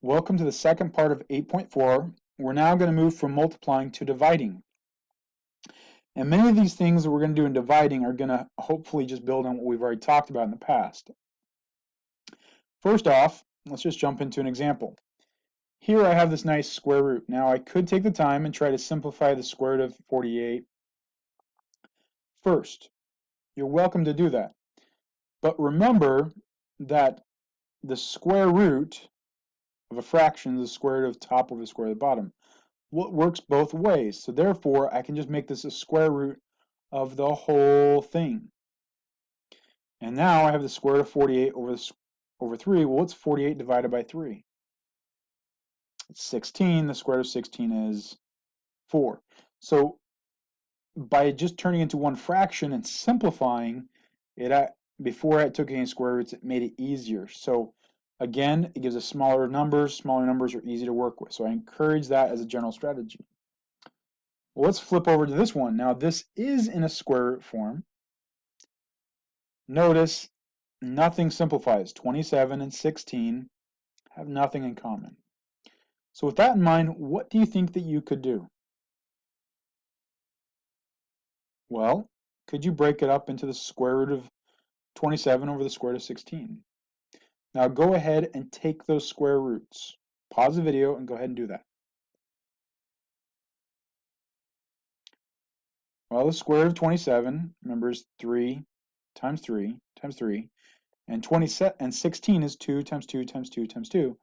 Welcome to the second part of 8.4. We're now going to move from multiplying to dividing. And many of these things that we're going to do in dividing are going to hopefully just build on what we've already talked about in the past. First off, let's just jump into an example. Here I have this nice square root. Now I could take the time and try to simplify the square root of 48 first. You're welcome to do that. But remember that the square root of a fraction is the square root of the top over the square root of the bottom. Well, it works both ways, so therefore I can just make this a square root of the whole thing. And now I have the square root of 48 over 3. Well, what's 48 divided by 3? It's 16. The square root of 16 is 4. So by just turning into one fraction and simplifying it, before I took any square roots, it made it easier. So again, it gives us smaller numbers. Smaller numbers are easy to work with. So I encourage that as a general strategy. Well, let's flip over to this one. Now this is in a square root form. Notice nothing simplifies. 27 and 16 have nothing in common. So with that in mind, what do you think that you could do? Well, could you break it up into the square root of 27 over the square root of 16? Now go ahead and take those square roots. Pause the video and go ahead and do that. Well, the square root of 27, remember, is 3 times 3 times 3. And 16 is 2 times 2 times 2 times 2.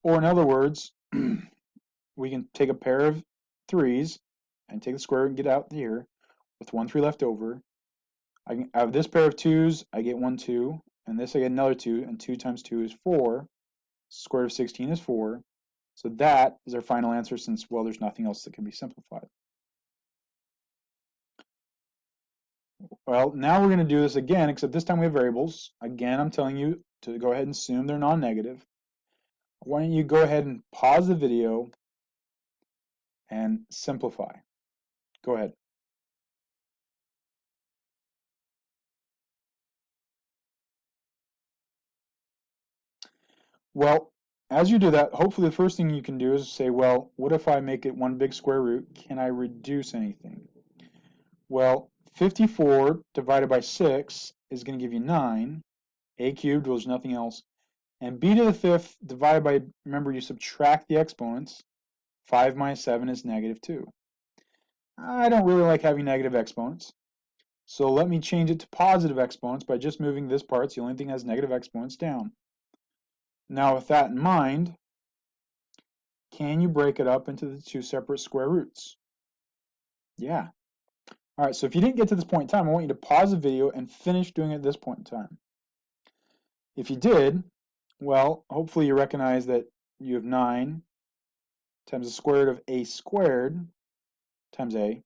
Or in other words, we can take a pair of 3's and take the square root and get out here with 1 3 left over. I can have this pair of 2's, I get 1 2, and this I get another 2, and 2 times 2 is 4. Square root of 16 is 4. So that is our final answer since, well, there's nothing else that can be simplified. Well, now we're going to do this again, except this time we have variables. Again, I'm telling you to go ahead and assume they're non-negative. Why don't you go ahead and pause the video and simplify. Go ahead. Well, as you do that, hopefully the first thing you can do is say, well, what if I make it one big square root? Can I reduce anything? Well, 54 divided by 6 is going to give you 9. A cubed, well, there's nothing else. And b to the 5th divided by, remember, you subtract the exponents. 5 minus 7 is negative 2. I don't really like having negative exponents. So let me change it to positive exponents by just moving this part. It's the only thing that has negative exponents down. Now with that in mind, can you break it up into the two separate square roots? Yeah. All right, so if you didn't get to this point in time, I want you to pause the video and finish doing it at this point in time. If you did, well, hopefully you recognize that you have 9 times the square root of a squared times a,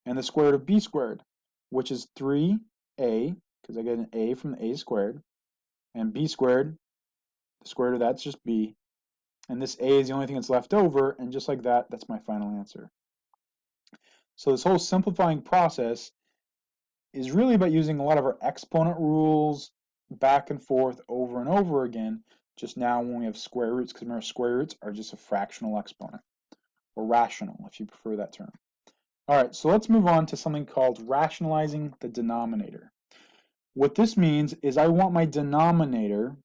and the square root of b squared, which is 3a, because I get an a from the a squared, and b squared, the square root of that's just b, and this a is the only thing that's left over, and just like that, that's my final answer. So this whole simplifying process is really about using a lot of our exponent rules back and forth over and over again, just now when we have square roots, because remember, square roots are just a fractional exponent, or rational, if you prefer that term. All right, so let's move on to something called rationalizing the denominator. What this means is I want my denominator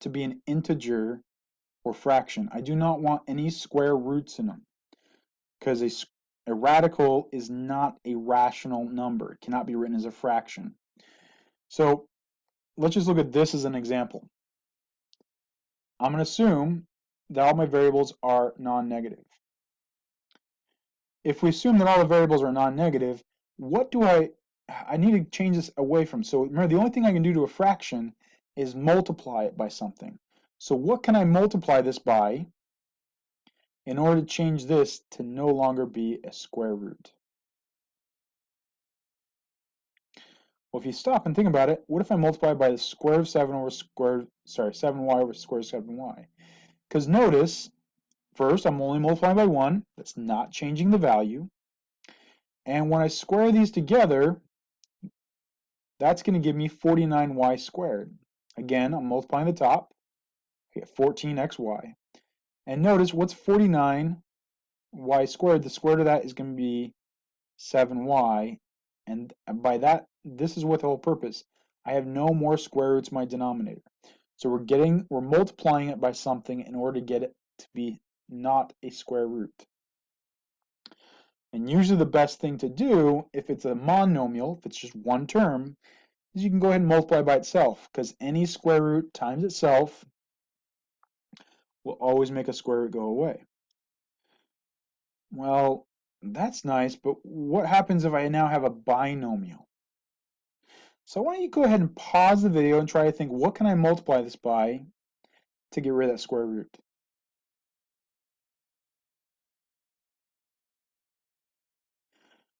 to be an integer or fraction. I do not want any square roots in them, because a radical is not a rational number. It cannot be written as a fraction. So let's just look at this as an example. I'm going to assume that all my variables are non-negative. If we assume that all the variables are non-negative, what do I need to change this away from? So remember, the only thing I can do to a fraction is multiply it by something. So what can I multiply this by in order to change this to no longer be a square root? Well, if you stop and think about it, what if I multiply by the square root of 7 over 7y over square root of 7y? Because notice, first, I'm only multiplying by 1. That's not changing the value. And when I square these together, that's going to give me 49y squared. Again, I'm multiplying the top. I get 14xy. And notice, what's 49y squared? The square root of that is going to be 7y. And by that, this is with the whole purpose. I have no more square roots in my denominator. So we're multiplying it by something in order to get it to be not a square root. And usually the best thing to do, if it's a monomial, if it's just one term, is you can go ahead and multiply by itself, because any square root times itself will always make a square root go away. Well, that's nice, but what happens if I now have a binomial? So why don't you go ahead and pause the video and try to think, what can I multiply this by to get rid of that square root?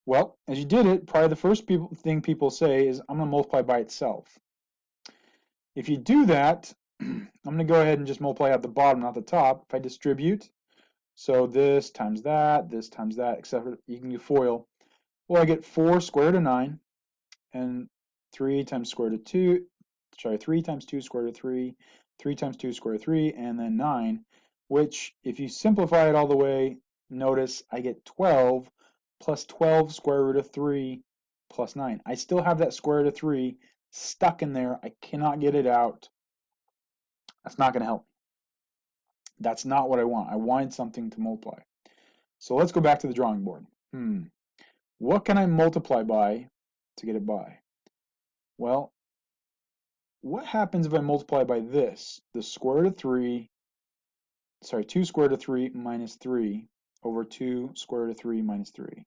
Well, as you did it, probably the first thing people say is, I'm going to multiply by itself. If you do that, I'm going to go ahead and just multiply out the bottom, not the top. If I distribute, so this times that, except for you can do FOIL. Well, I get 4 square root of 9, and 3 times square root of 2, 3 times 2 square root of 3, 3 times 2 square root of 3, and then 9, which, if you simplify it all the way, notice I get 12 plus 12 square root of 3 plus 9. I still have that square root of 3 stuck in there. I cannot get it out. That's not going to help. That's not what I want. I wanted something to multiply. So let's go back to the drawing board. What can I multiply by to get it by? Well, what happens if I multiply by this? The square root of 2 square root of 3 minus 3 over 2 square root of 3 minus 3.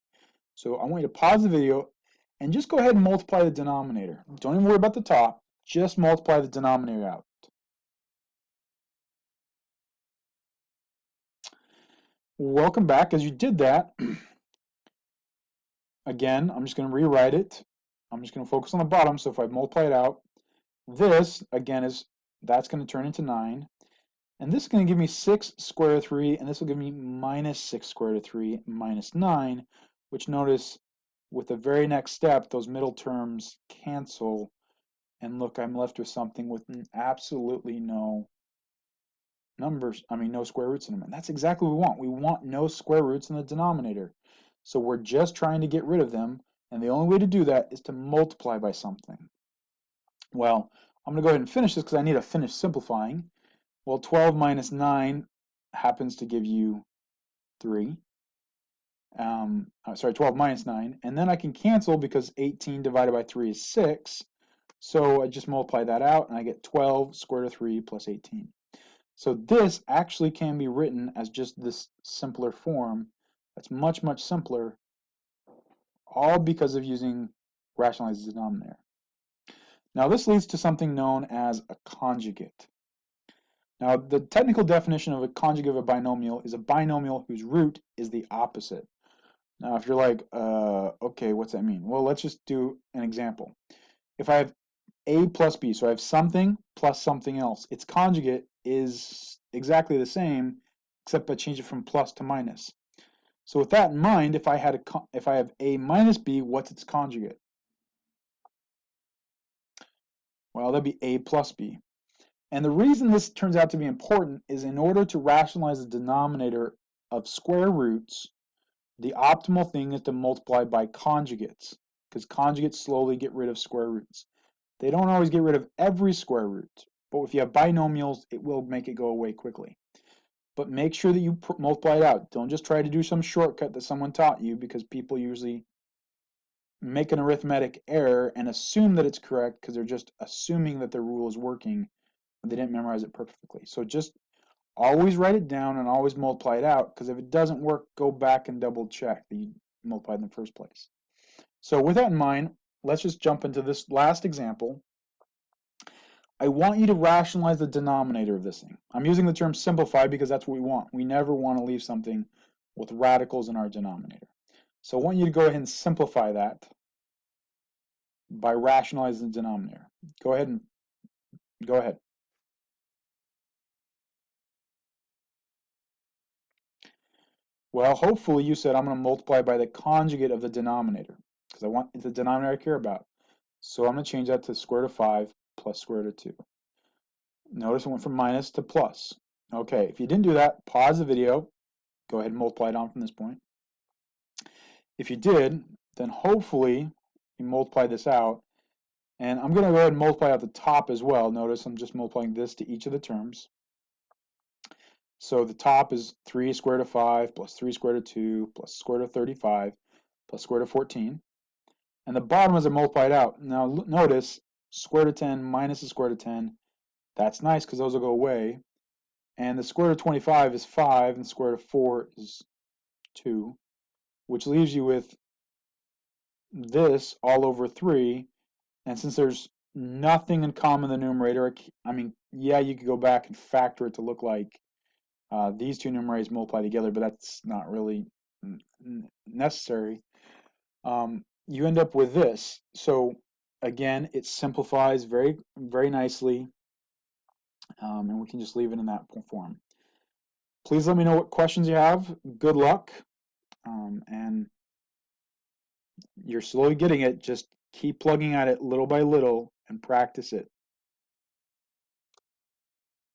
So I want you to pause the video and just go ahead and multiply the denominator. Don't even worry about the top. Just multiply the denominator out. Welcome back. As you did that, again, I'm just going to rewrite it. I'm just going to focus on the bottom. So if I multiply it out, this, again, that's going to turn into 9. And this is going to give me 6 square root of 3, and this will give me minus 6 square root of 3 minus 9, which, notice, with the very next step, those middle terms cancel. And look, I'm left with something with absolutely no no square roots in them. And that's exactly what we want. We want no square roots in the denominator. So we're just trying to get rid of them. And the only way to do that is to multiply by something. Well, I'm going to go ahead and finish this because I need to finish simplifying. Well, 12 minus 9 happens to give you 3. 12 minus 9. And then I can cancel because 18 divided by 3 is 6. So I just multiply that out and I get 12 square root of 3 plus 18. So this actually can be written as just this simpler form. That's much, much simpler, all because of using rationalized denominator. Now this leads to something known as a conjugate. Now the technical definition of a conjugate of a binomial is a binomial whose root is the opposite. Now if you're like, okay, what's that mean? Well, let's just do an example. If I have A plus B, so I have something plus something else, its conjugate is exactly the same, except I change it from plus to minus. So with that in mind, if I have A minus B, what's its conjugate? Well, that'd be A plus B. And the reason this turns out to be important is in order to rationalize the denominator of square roots, the optimal thing is to multiply by conjugates, because conjugates slowly get rid of square roots. They don't always get rid of every square root, but if you have binomials, it will make it go away quickly. But make sure that you multiply it out. Don't just try to do some shortcut that someone taught you, because people usually make an arithmetic error and assume that it's correct because they're just assuming that their rule is working, and they didn't memorize it perfectly. So just always write it down and always multiply it out, because if it doesn't work, go back and double check that you multiplied in the first place. So with that in mind, let's just jump into this last example. I want you to rationalize the denominator of this thing. I'm using the term simplify because that's what we want. We never want to leave something with radicals in our denominator. So I want you to go ahead and simplify that by rationalizing the denominator. Go ahead. Well, hopefully you said I'm going to multiply by the conjugate of the denominator, because it's the denominator I care about. So I'm going to change that to square root of 5 plus square root of 2. Notice it went from minus to plus. Okay, if you didn't do that, pause the video. Go ahead and multiply it on from this point. If you did, then hopefully you multiply this out. And I'm going to go ahead and multiply out the top as well. Notice I'm just multiplying this to each of the terms. So the top is 3 square root of 5 plus 3 square root of 2 plus square root of 35 plus square root of 14. And the bottom is multiplied out. Now notice square root of 10 minus the square root of 10. That's nice because those will go away. And the square root of 25 is 5 and the square root of 4 is 2, which leaves you with this all over 3. And since there's nothing in common in the numerator, I mean, yeah, you could go back and factor it to look like these two numerators multiply together, but that's not really necessary. You end up with this. So again, it simplifies very, very nicely, and we can just leave it in that form. Please let me know what questions you have. Good luck, and you're slowly getting it. Just keep plugging at it little by little and practice it.